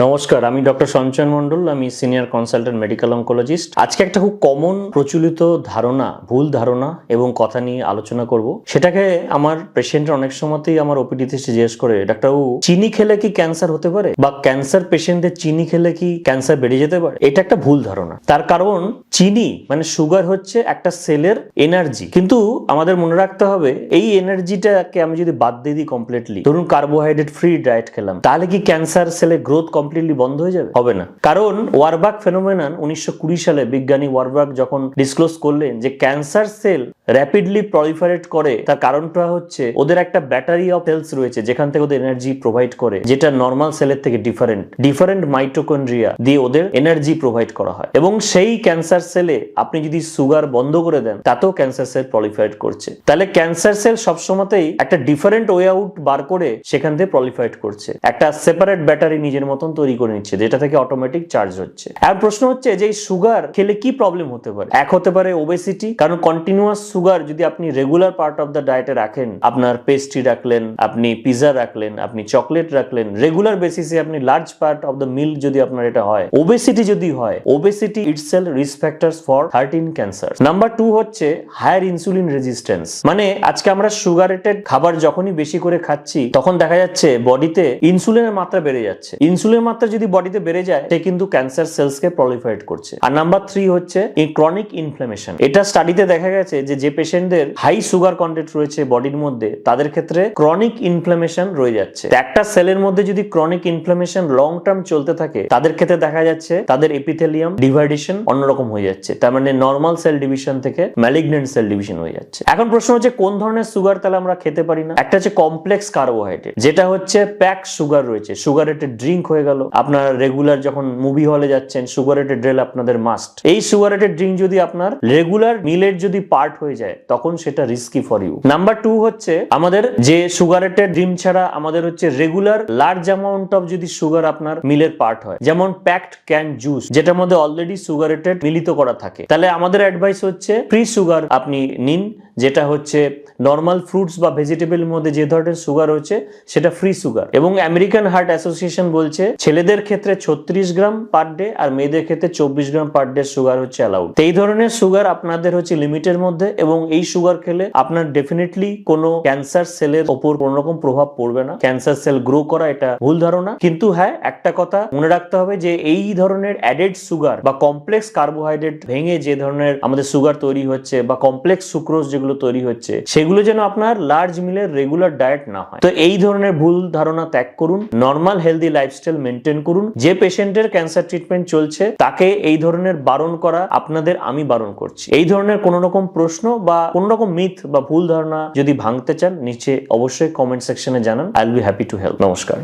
নমস্কার, আমি ডক্টর সঞ্চয়ন মণ্ডল। আমি সিনিয়র কনসালটেন্ট মেডিকেল অনকোলজিস্ট। আজকে একটা খুব কমন প্রচলিত ধারণা, ভুল ধারণা এবং কথা নিয়ে আলোচনা করব। সেটাকে আমার পেশেন্টরা অনেক সময়তেই আমার ওপিডিতে জিজ্ঞেস করে, ডাক্তারবাবু চিনি খেলে কি ক্যান্সার হতে পারে, বা ক্যান্সার পেশেন্টদের চিনি খেলে কি ক্যান্সার বেড়ে যেতে পারে? এটা একটা ভুল ধারণা। তার কারণ চিনি মানে সুগার হচ্ছে একটা সেলের এনার্জি, কিন্তু আমাদের মনে রাখতে হবে এই এনার্জিটাকে আমি যদি বাদ দিয়ে দিই কমপ্লিটলি, ধরুন কার্বোহাইড্রেট ফ্রি ডায়েট খেলাম, তাহলে কি ক্যান্সার সেলের গ্রোথ কমপ্লিটলি বন্ধ হয়ে যাবে? হবে না। কারণ ওয়ারবাক ফেনোমেনন 1920 সালে বিজ্ঞানী ওয়ারবাক যখন ডিসক্লোজ করলেন যে ক্যান্সার সেল র্যাপিডলি প্রলিফারেট করে, তার কারণটা হচ্ছে ওদের একটা ব্যাটারি অফ সেলস রয়েছে যেখান থেকে ওদের এনার্জি প্রোভাইড করে, যেটা নর্মাল সেলের থেকে ডিফারেন্ট মাইটোকন্ড্রিয়া দিয়ে ওদের এনার্জি প্রোভাইড করা হয়। এবং সেই ক্যান্সার সেলে আপনি যদি সুগার বন্ধ করে দেন, তাতেও ক্যান্সার সেল প্রলিফারেট করছে। তাহলে ক্যান্সার সেল সবসময়তেই একটা ডিফারেন্ট ওয়ে আউট বার করে সেখান থেকে প্রলিফারেট করছে, একটা সেপারেট ব্যাটারি নিজের মতন তৈরি করে নিচ্ছে, যেটা থেকে অটোমেটিক চার্জ হচ্ছে। আর প্রশ্ন হচ্ছে যে সুগার খেলে কি প্রবলেম হতে পারে? এক হতে পারে ওবেসিটি, কারণ কন্টিনিউয়াস সুগার যদি আপনি রেগুলার পার্ট অফ দ্য ডায়েটে রাখেন, আপনার পেস্ট্রি রাখলেন, আপনি পিজা রাখলেন, আপনি চকলেট রাখলেন, রেগুলার বেসিসে আপনি লার্জ পার্ট অফ দ্য মিল যদি আপনার এটা হয়, ওবেসিটি যদি হয়, obesity itself risk factors for 13 cancer. Number 2 হচ্ছে হায়ার ইনসুলিন রেজিস্ট্যান্স। মানে আজকে আমরা সুগারেটেড খাবার যখনই বেশি করে খাচ্ছি, তখন দেখা যাচ্ছে বডিতে ইনসুলিনের মাত্রা বেড়ে যাচ্ছে। ইনসুলিনের মাত্রা যদি বডিতে বেড়ে যায়, সে কিন্তু ক্যান্সার সেলসকে প্রলিফারেট করছে। আর নাম্বার 3 হচ্ছে ক্রনিক ইনফ্ল্যামেশন। এটা স্টাডিতে দেখা গেছে যে পেশেন্টদের হাই সুগার কন্টেন্ট রয়েছে বডির মধ্যে, তাদের ক্ষেত্রে ক্রনিক ইনফ্ল্যামেশন রয়ে যাচ্ছে। একটা সেলের মধ্যে যদি ক্রনিক ইনফ্ল্যামেশন লং টার্ম চলতে থাকে, তাদের ক্ষেত্রে দেখা যাচ্ছে তাদের এপিথেলিয়াম ডিভাইডেশন অন্যরকম হয়ে যাচ্ছে। তার মানে নর্মাল সেল ডিভিশন থেকে ম্যালিগন্যান্ট সেল ডিভিশন হয়ে যাচ্ছে। এখন প্রশ্ন হচ্ছে কোন ধরনের সুগার তাহলে আমরা খেতে পারি না? একটা হচ্ছে কমপ্লেক্স কার্বোহাইড্রেট, যেটা হচ্ছে প্যাক সুগার রয়েছে। সুগারেটেড ড্রিঙ্ক হয়ে গেল, আপনার রেগুলার যখন মুভি হলে যাচ্ছেন, সুগারেটেড ড্রিঙ্ক আপনাদের মাস্ট। এই সুগারেটেড ড্রিঙ্ক যদি আপনার রেগুলার মিলের যদি পার্ট হয়ে যায়, তখন সেটা রিস্কি ফর ইউ। নাম্বার 2 হচ্ছে আমাদের যে সুগারেটেড ড্রিঙ্ক ছাড়া আমাদের হচ্ছে রেগুলার লার্জ অ্যামাউন্ট অফ যদি সুগার আপনার মিলের পার্ট হয়, যেমন প্যাকড ক্যান জুস, যেটার মধ্যে অলরেডি সুগারেটেড মিলিত করা থাকে, তাহলে আমাদের অ্যাডভাইস হচ্ছে ফ্রি সুগার আপনি নিন, যেটা হচ্ছে নর্মাল ফ্রুটস বা ভেজিটেবল মধ্যে যে ধরনের সুগার হচ্ছে সেটা ফ্রি সুগার। এবং আমেরিকান হার্ট অ্যাসোসিয়েশন বলছে ছেলেদের ক্ষেত্রে 36 গ্রাম পার ডে আর মেয়েদের ক্ষেত্রে 24 গ্রাম পার ডে সুগার হচ্ছে অ্যালাউড। এই ধরনের সুগার আপনাদের হচ্ছে লিমিটের মধ্যে, এবং এই সুগার খেলে আপনার ডেফিনেটলি কোনো ক্যান্সার সেলের ওপর কোনো রকম প্রভাব পড়বে না। ক্যান্সার সেল গ্রো করা এটা ভুল ধারণা। কিন্তু হ্যাঁ, একটা কথা মনে রাখতে হবে যে এই ধরনের অ্যাডেড সুগার বা কমপ্লেক্স কার্বোহাইড্রেট ভেঙে যে ধরনের আমাদের সুগার তৈরি হচ্ছে বা কমপ্লেক্স সুক্রোজ যেগুলো তৈরি হচ্ছে, সেগুলো যেন আপনার লার্জ মিলের রেগুলার ডায়েট না হয়। তো এই ধরনের ভুল ধারণা ত্যাগ করুন, নর্মাল হেলদি লাইফস্টাইল মেনটেন করুন। যে পেশেন্টের ক্যান্সার ট্রিটমেন্ট চলছে তাকে এই ধরনের বারণ করা আপনাদের আমি বারণ করছি। এই ধরনের কোন রকম প্রশ্ন বা কোন রকম মিথ বা ভুল ধারণা যদি ভাঙতে চান, নিচে অবশ্যই কমেন্ট সেকশনে জানান। I will be happy to help. নমস্কার।